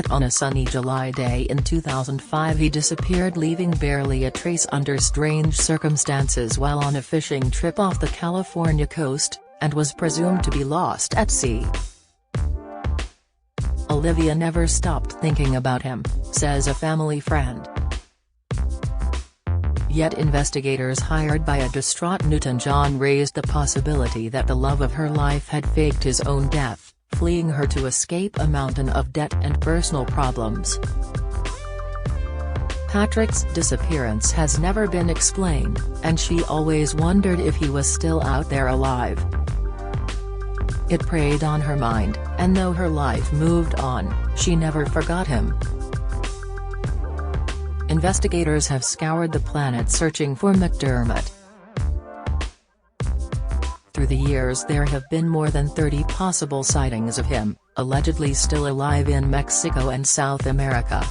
But on a sunny July day in 2005 he disappeared, leaving barely a trace under strange circumstances while on a fishing trip off the California coast, and was presumed to be lost at sea. Olivia never stopped thinking about him, says a family friend. Yet investigators hired by a distraught Newton-John raised the possibility that the love of her life had faked his own death, fleeing her to escape a mountain of debt and personal problems. Patrick's disappearance has never been explained, and she always wondered if he was still out there alive. It preyed on her mind, and though her life moved on, she never forgot him. Investigators have scoured the planet searching for McDermott. Through the years there have been more than 30 possible sightings of him, allegedly still alive in Mexico and South America.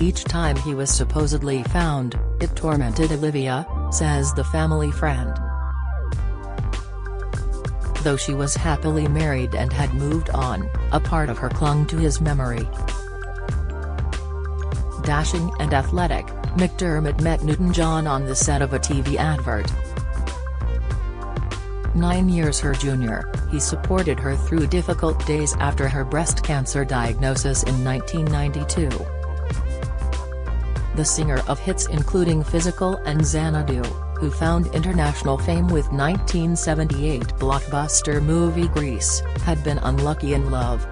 Each time he was supposedly found, it tormented Olivia, says the family friend. Though she was happily married and had moved on, a part of her clung to his memory. Dashing and athletic, McDermott met Newton-John on the set of a TV advert. 9 years her junior, he supported her through difficult days after her breast cancer diagnosis in 1992. The singer of hits including Physical and Xanadu, who found international fame with 1978 blockbuster movie Grease, had been unlucky in love.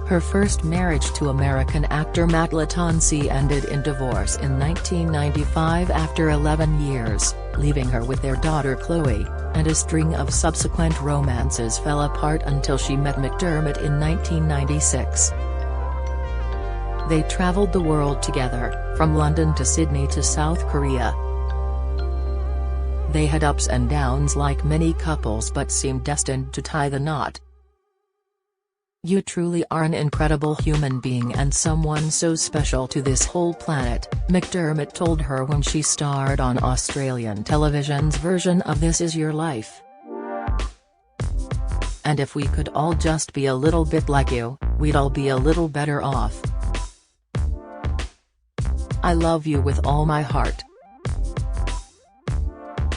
Her first marriage to American actor Matt Latanzi ended in divorce in 1995 after 11 years, leaving her with their daughter Chloe, and a string of subsequent romances fell apart until she met McDermott in 1996. They traveled the world together, from London to Sydney to South Korea. They had ups and downs like many couples but seemed destined to tie the knot. "You truly are an incredible human being and someone so special to this whole planet," McDermott told her when she starred on Australian television's version of This Is Your Life. "And if we could all just be a little bit like you, we'd all be a little better off. I love you with all my heart."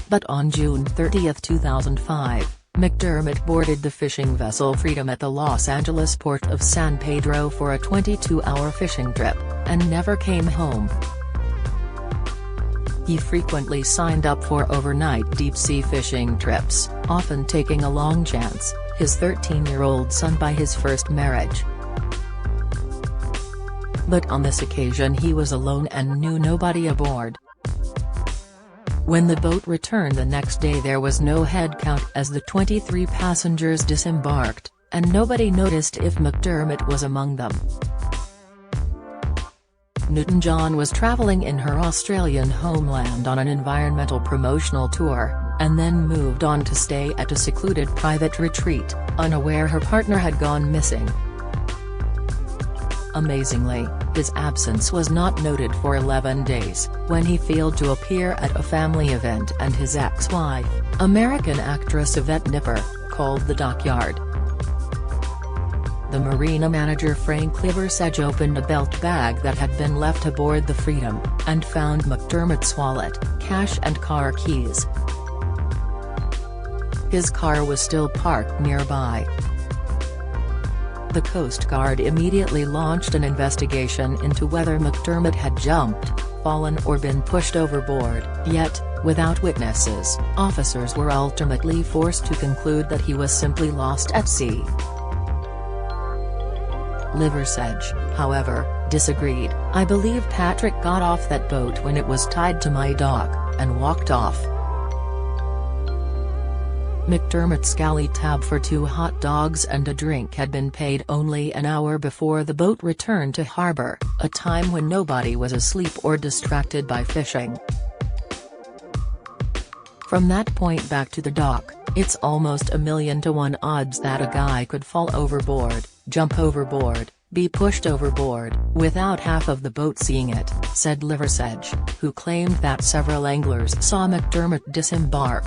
But on June 30, 2005, McDermott boarded the fishing vessel Freedom at the Los Angeles port of San Pedro for a 22-hour fishing trip, and never came home. He frequently signed up for overnight deep-sea fishing trips, often taking a long chance, his 13-year-old son by his first marriage. But on this occasion he was alone and knew nobody aboard. When the boat returned the next day there was no head count as the 23 passengers disembarked, and nobody noticed if McDermott was among them. Newton-John was travelling in her Australian homeland on an environmental promotional tour, and then moved on to stay at a secluded private retreat, unaware her partner had gone missing. Amazingly, his absence was not noted for 11 days, when he failed to appear at a family event and his ex-wife, American actress Yvette Nipper, called the dockyard. The marina manager Frank Liversedge opened a belt bag that had been left aboard the Freedom, and found McDermott's wallet, cash and car keys. His car was still parked nearby. The Coast Guard immediately launched an investigation into whether McDermott had jumped, fallen or been pushed overboard, yet, without witnesses, officers were ultimately forced to conclude that he was simply lost at sea. Liversedge, however, disagreed. "I believe Patrick got off that boat when it was tied to my dock, and walked off." McDermott's galley tab for 2 hot dogs and a drink had been paid only an hour before the boat returned to harbor, a time when nobody was asleep or distracted by fishing. From that point back to the dock, it's almost 1,000,000 to 1 odds that a guy could fall overboard, jump overboard, be pushed overboard, without half of the boat seeing it, said Liversedge, who claimed that several anglers saw McDermott disembark.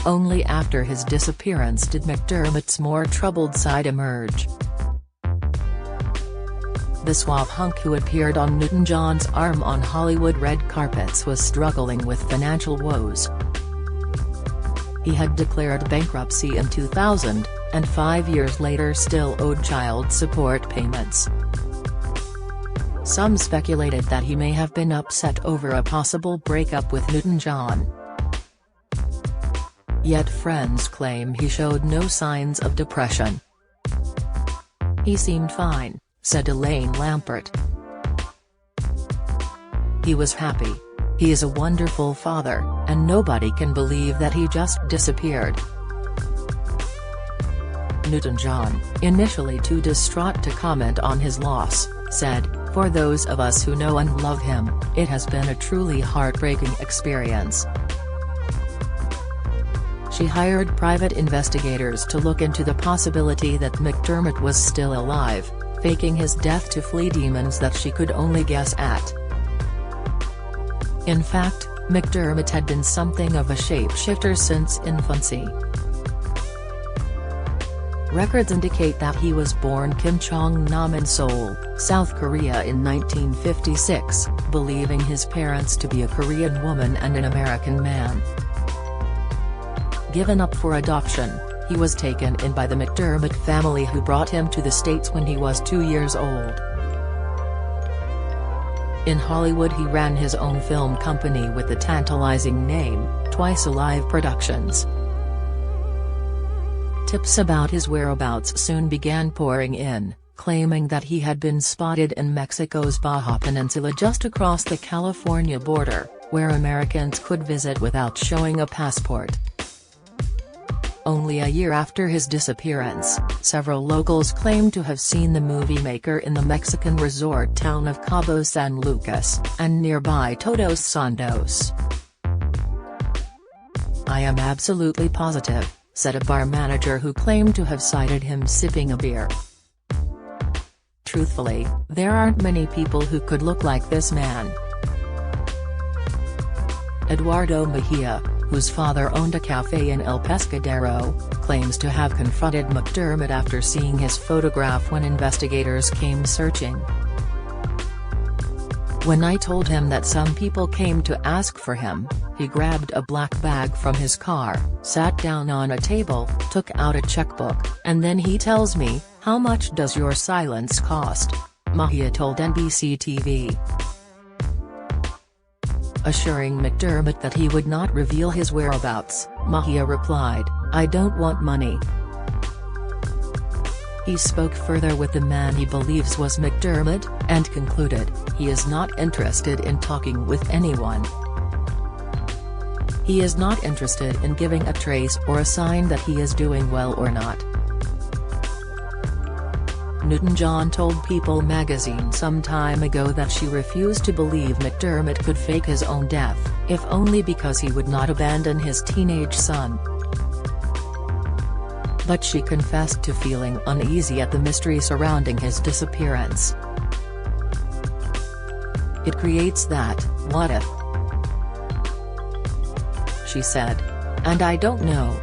Only after his disappearance did McDermott's more troubled side emerge. The suave hunk who appeared on Newton-John's arm on Hollywood red carpets was struggling with financial woes. He had declared bankruptcy in 2000, and 5 years later still owed child support payments. Some speculated that he may have been upset over a possible breakup with Newton-John. Yet friends claim he showed no signs of depression. "He seemed fine," said Elaine Lampert. "He was happy. He is a wonderful father, and nobody can believe that he just disappeared." Newton-John, initially too distraught to comment on his loss, said, "For those of us who know and love him, it has been a truly heartbreaking experience." She hired private investigators to look into the possibility that McDermott was still alive, faking his death to flee demons that she could only guess at. In fact, McDermott had been something of a shapeshifter since infancy. Records indicate that he was born Kim Jong-nam in Seoul, South Korea in 1956, believing his parents to be a Korean woman and an American man. Given up for adoption, he was taken in by the McDermott family who brought him to the States when he was 2 years old. In Hollywood he ran his own film company with the tantalizing name, Twice Alive Productions. Tips about his whereabouts soon began pouring in, claiming that he had been spotted in Mexico's Baja Peninsula just across the California border, where Americans could visit without showing a passport. Only a year after his disappearance, several locals claimed to have seen the movie maker in the Mexican resort town of Cabo San Lucas, and nearby Todos Santos. "I am absolutely positive," said a bar manager who claimed to have sighted him sipping a beer. "Truthfully, there aren't many people who could look like this man." Eduardo Mejia, whose father owned a cafe in El Pescadero, claims to have confronted McDermott after seeing his photograph when investigators came searching. "When I told him that some people came to ask for him, he grabbed a black bag from his car, sat down on a table, took out a checkbook, and then he tells me, 'How much does your silence cost?'" Mejia told NBC TV. Assuring McDermott that he would not reveal his whereabouts, Mejia replied, "I don't want money." He spoke further with the man he believes was McDermott, and concluded, he is not interested in talking with anyone. He is not interested in giving a trace or a sign that he is doing well or not. Newton-John told People magazine some time ago that she refused to believe McDermott could fake his own death, if only because he would not abandon his teenage son. But she confessed to feeling uneasy at the mystery surrounding his disappearance. "It creates that, what if?" she said. "And I don't know."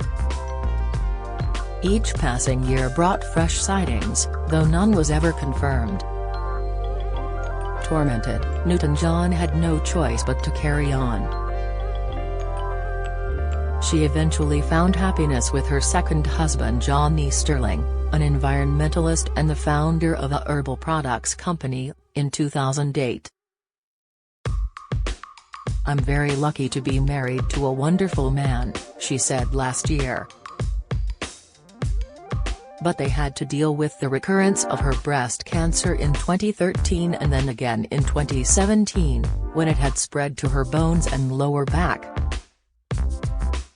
Each passing year brought fresh sightings, though none was ever confirmed. Tormented, Newton-John had no choice but to carry on. She eventually found happiness with her second husband Johnny Sterling, an environmentalist and the founder of a herbal products company, in 2008. "I'm very lucky to be married to a wonderful man," she said last year. But they had to deal with the recurrence of her breast cancer in 2013 and then again in 2017, when it had spread to her bones and lower back.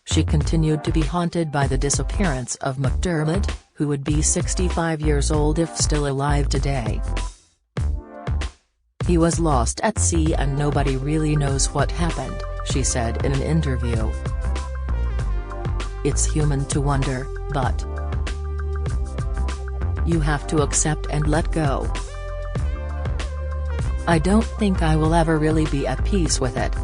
She continued to be haunted by the disappearance of McDermott, who would be 65 years old if still alive today. "He was lost at sea and nobody really knows what happened," she said in an interview. "It's human to wonder, but you have to accept and let go. I don't think I will ever really be at peace with it."